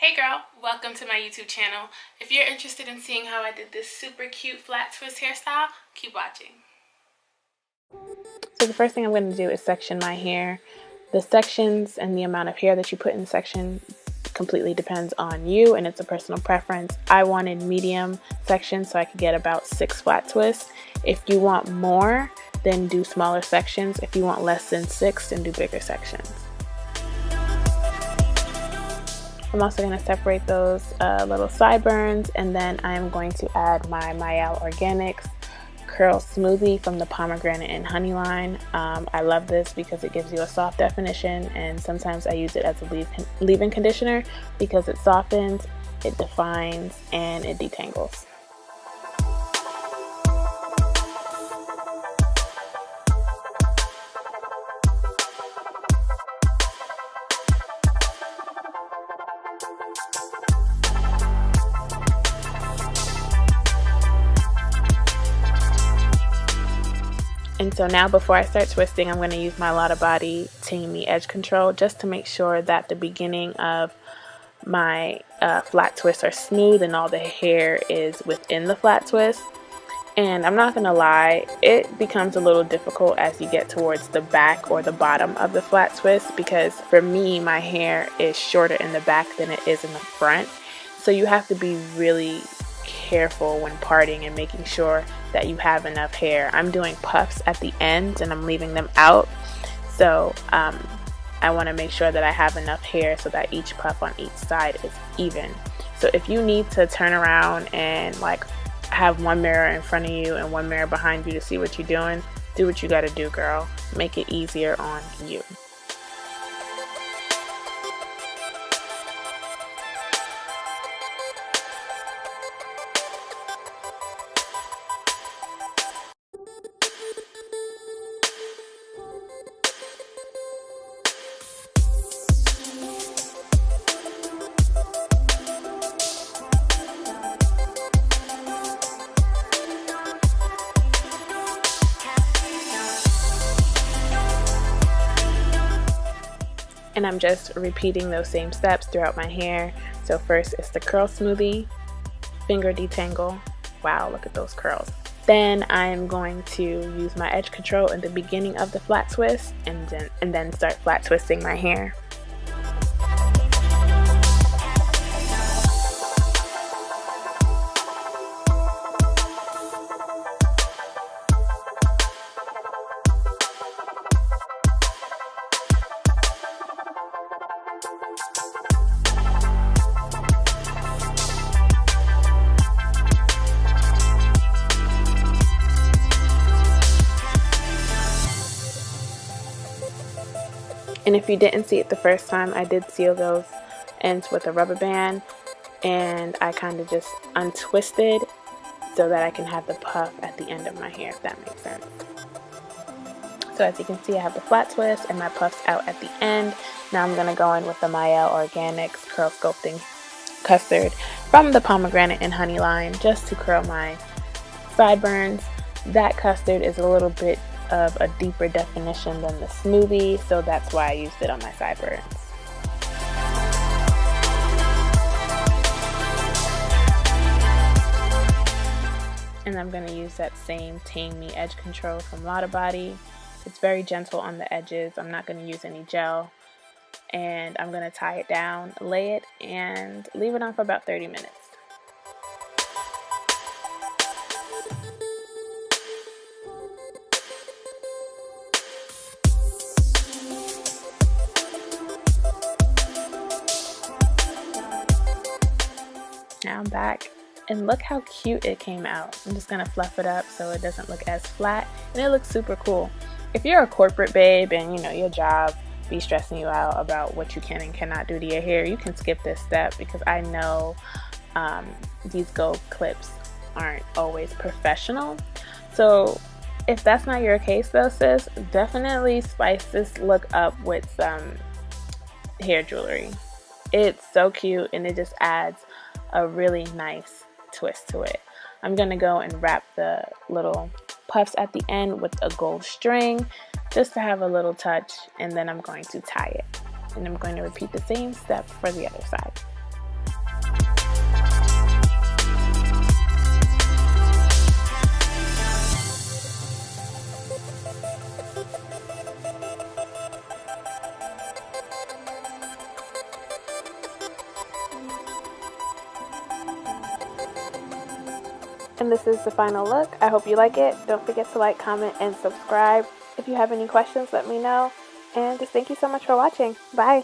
Hey girl, welcome to my YouTube channel. If you're interested in seeing how I did this super cute flat twist hairstyle, keep watching. So the first thing I'm going to do is section my hair. The sections and the amount of hair that you put in the section completely depends on you, and it's a personal preference. I wanted medium sections so I could get about 6 flat twists. If you want more, then do smaller sections. If you want less than 6, then do bigger sections. I'm also going to separate those little sideburns, and then I'm going to add my Rattail Organics Curl Smoothie from the pomegranate and honey line. I love this because it gives you a soft definition, and sometimes I use it as a leave-in conditioner because it softens, it defines, and it detangles. And so now before I start twisting, I'm going to use my Lotta Body Tame Me Edge Control just to make sure that the beginning of my flat twists are smooth and all the hair is within the flat twist. And I'm not going to lie, it becomes a little difficult as you get towards the back or the bottom of the flat twist, because for me, my hair is shorter in the back than it is in the front. So you have to be really careful when parting and making sure that you have enough hair. I'm doing puffs at the ends and I'm leaving them out, so I want to make sure that I have enough hair so that each puff on each side is even. So if you need to turn around and like have one mirror in front of you and one mirror behind you to see what you're doing, do what you got to do, girl. Make it easier on you. And I'm just repeating those same steps throughout my hair. So first it's the curl smoothie, finger detangle. Wow, look at those curls. Then I'm going to use my edge control in the beginning of the flat twist and then start flat twisting my hair. And if you didn't see it the first time, I did seal those ends with a rubber band, and I kind of just untwisted so that I can have the puff at the end of my hair, if that makes sense. So as you can see, I have the flat twist and my puffs out at the end. Now I'm going to go in with the Rattail Organics Curl Sculpting Custard from the pomegranate and honey line just to curl my sideburns. That custard is a little bit of a deeper definition than the smoothie, so that's why I used it on my sideburns. And I'm going to use that same Tame Me Edge Control from Lotta Body. It's very gentle on the edges. I'm not going to use any gel, and I'm going to tie it down, lay it, and leave it on for about 30 minutes. Now I'm back, and look how cute it came out. I'm just gonna fluff it up so it doesn't look as flat, and it looks super cool. If you're a corporate babe and you know your job be stressing you out about what you can and cannot do to your hair, you can skip this step, because I know these gold clips aren't always professional. So if that's not your case though, sis, definitely spice this look up with some hair jewelry. It's so cute, and it just adds a really nice twist to it. I'm gonna go and wrap the little puffs at the end with a gold string just to have a little touch, and then I'm going to tie it. And I'm going to repeat the same step for the other side. And this is the final look. I hope you like it. Don't forget to like, comment, and subscribe. If you have any questions, let me know. And just thank you so much for watching. Bye.